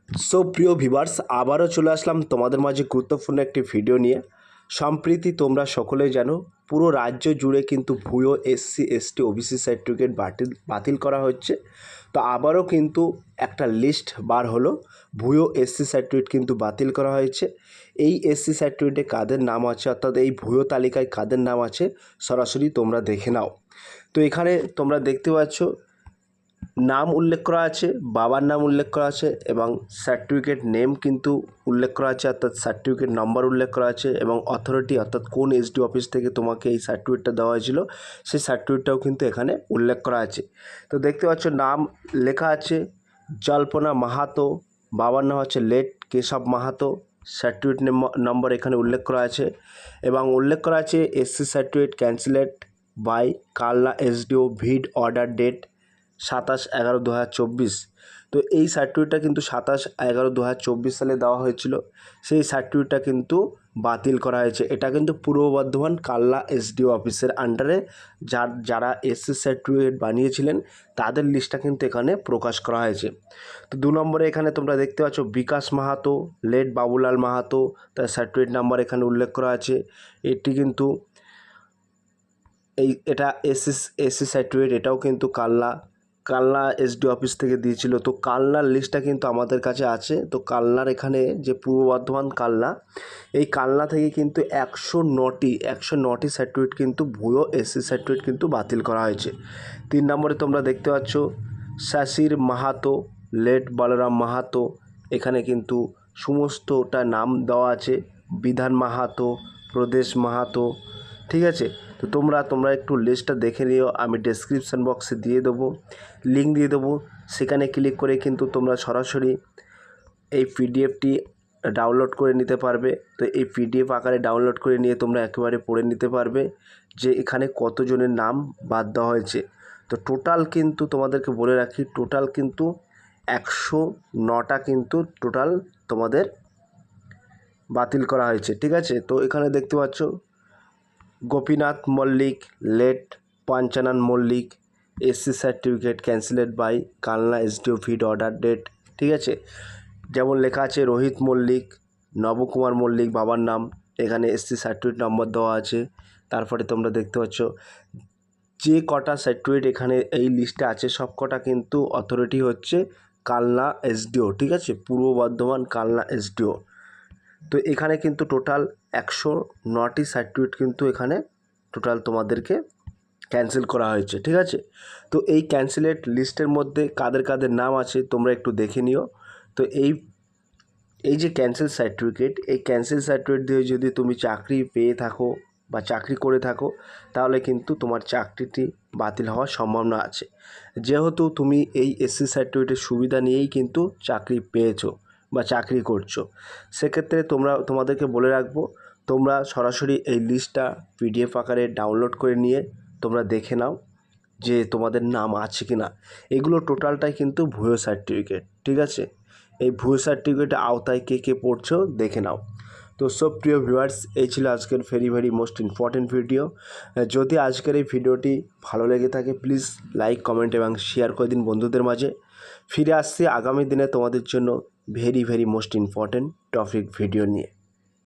So প্রিয় viewers, আবারও চলে আসলাম তোমাদের মাঝে গুরুত্বপূর্ণ একটি ভিডিও নিয়ে। সম্প্রতি তোমরা সকলেই জানো পুরো রাজ্য জুড়ে কিন্তু ভুয়ো এসসি এসটি ওবিসি সার্টিফিকেট বাতিল করা হচ্ছে। তো আবারও কিন্তু একটা লিস্ট বার হলো, ভুয়ো এসসি সার্টিফিকেট কিন্তু বাতিল করা হয়েছে। এই এসসি সার্টিফিকেটে কাদের নাম আছে, অর্থাৎ এই ভুয়ো তালিকায় কাদের নাম আছে সরাসরি তোমরা দেখে নাও। তো এখানে তোমরা দেখতে পাচ্ছ নাম উল্লেখ করা আছে, বাবার নাম উল্লেখ করা আছে এবং সার্টিফিকেট নেম কিন্তু উল্লেখ করা আছে, অর্থাৎ সার্টিফিকেট নাম্বার উল্লেখ করা আছে এবং অথরিটি অর্থাৎ কোন এসডি অফিস থেকে তোমাকে এই সার্টিফিকেটটা দেওয়া হয়েছিল সেই সার্টিফিকেটটাও কিন্তু এখানে উল্লেখ করা আছে। তো দেখতে পাচ্ছ নাম লেখা আছে জল্পনা মাহাতো, বাবার নাম হচ্ছে late Keshab Mahato, certificate number এখানে উল্লেখ করা আছে এবং উল্লেখ করা আছে SC certificate cancelled by Kalna SDO vide order date 27/11/2024। তো এই সার্টিফিকেটটা কিন্তু 27/11/2024 সালে দেওয়া হয়েছিল, সেই সার্টিফিকেটটা কিন্তু বাতিল করা হয়েছে। এটা কিন্তু পূর্ব বর্ধমান কালনা এসডিও অফিসের আন্ডারে যারা এসসি সার্টিফিকেট বানিয়েছিলেন তাদের লিস্টটা কিন্তু এখানে প্রকাশ করা হয়েছে। তো 2 নম্বরে এখানে তোমরা দেখতে পাচ্ছ বিকাশ মাহাতো, লেট বাবুলাল মাহাতো, তার সার্টিফিকেট নাম্বার এখানে উল্লেখ করা আছে। এটি কিন্তু এটা এসসি সার্টিফিকেট, এটাও কিন্তু কালনা এসডি অফিস থেকে দিয়েছিল। তো কালনার লিস্টটা কিন্তু আমাদের কাছে আছে। তো কালনার এখানে যে পূর্ব বর্ধমান কালনা, এই কালনা থেকে কিন্তু 109টি সার্টিফিকেট কিন্তু ভুয়ো এসসি সার্টিফিকেট কিন্তু বাতিল করা হয়েছে। 3 নম্বরে তোমরা দেখতে পাচ্ছ শাশির মাহাতো, লেট বলরাম মাহাতো, এখানে কিন্তু সমস্তটা নাম দেওয়া আছে, বিধান মাহাতো, প্রদেশ মাহাতো, ঠিক আছে। তো তোমরা একটু লিস্টটা দেখে নিও, আমি ডেসক্রিপশান বক্সে দিয়ে দেবো, লিঙ্ক দিয়ে দেবো, সেখানে ক্লিক করে কিন্তু তোমরা সরাসরি এই পিডিএফটি ডাউনলোড করে নিতে পারবে। তো এই পিডিএফ আকারে ডাউনলোড করে নিয়ে তোমরা একেবারে পড়ে নিতে পারবে যে এখানে কতজনের নাম বাদ দেওয়া হয়েছে। তো টোটাল কিন্তু তোমাদেরকে বলে রাখি, টোটাল কিন্তু 109টা কিন্তু টোটাল তোমাদের বাতিল করা হয়েছে, ঠিক আছে। তো এখানে দেখতে পাচ্ছ Gopinath Mallick, late Panchanan Mallick, SC certificate cancelled by Kalna SDO vide order date, ঠিক আছে। যেমন লেখা আছে রোহিত মল্লিক, নবকুমার মল্লিক বাবার নাম, এখানে এসসি সার্টিফিকেট নম্বর দেওয়া আছে। তারপরে তোমরা দেখতে পাচ্ছ যে কটা সার্টিফিকেট এখানে এই লিস্টে আছে সব কটা কিন্তু অথরিটি হচ্ছে কালনা এসডিও, ঠিক আছে, পূর্ব বর্ধমান কালনা এসডিও। তো এখানে কিন্তু টোটাল 109টি সার্টিফিকেট কিন্তু এখানে টোটাল তোমাদেরকে ক্যান্সেল করা হয়েছে, ঠিক আছে। তো এই ক্যান্সেলেড লিস্টের মধ্যে কাদের কাদের নাম আছে তোমরা একটু দেখে নিও। তো এই যে ক্যান্সেল সার্টিফিকেট, এই ক্যান্সেল সার্টিফিকেট দিয়ে যদি তুমি চাকরি পেয়ে থাকো বা চাকরি করে থাকো তাহলে কিন্তু তোমার চাকরিটি বাতিল হওয়ার সম্ভাবনা আছে, যেহেতু তুমি এই এসসি সার্টিফিকেটের সুবিধা নিয়েই কিন্তু চাকরি পেয়েছো বা চাকরি করছো। সেক্ষেত্রে তোমাদেরকে বলে রাখবো, তোমরা সরাসরি এই লিস্টটা পিডিএফ আকারে ডাউনলোড করে নিয়ে তোমরা দেখে নাও যে তোমাদের নাম আছে কি না। এগুলো টোটালটাই কিন্তু ভুয়ো সার্টিফিকেট, ঠিক আছে। এই ভুয়ো সার্টিফিকেটের আওতায় কে কে পড়ছো দেখে নাও। তো সব প্রিয় ভিউয়ার্স, এই ছিল আজকের ভেরি মোস্ট ইম্পর্টেন্ট ভিডিও। যদি আজকের এই ভিডিওটি ভালো লেগে থাকে প্লিজ লাইক, কমেন্ট এবং শেয়ার করে দিন বন্ধুদের মাঝে। ফিরে আসছি আগামী দিনে তোমাদের জন্য very most important topic video নিয়ে।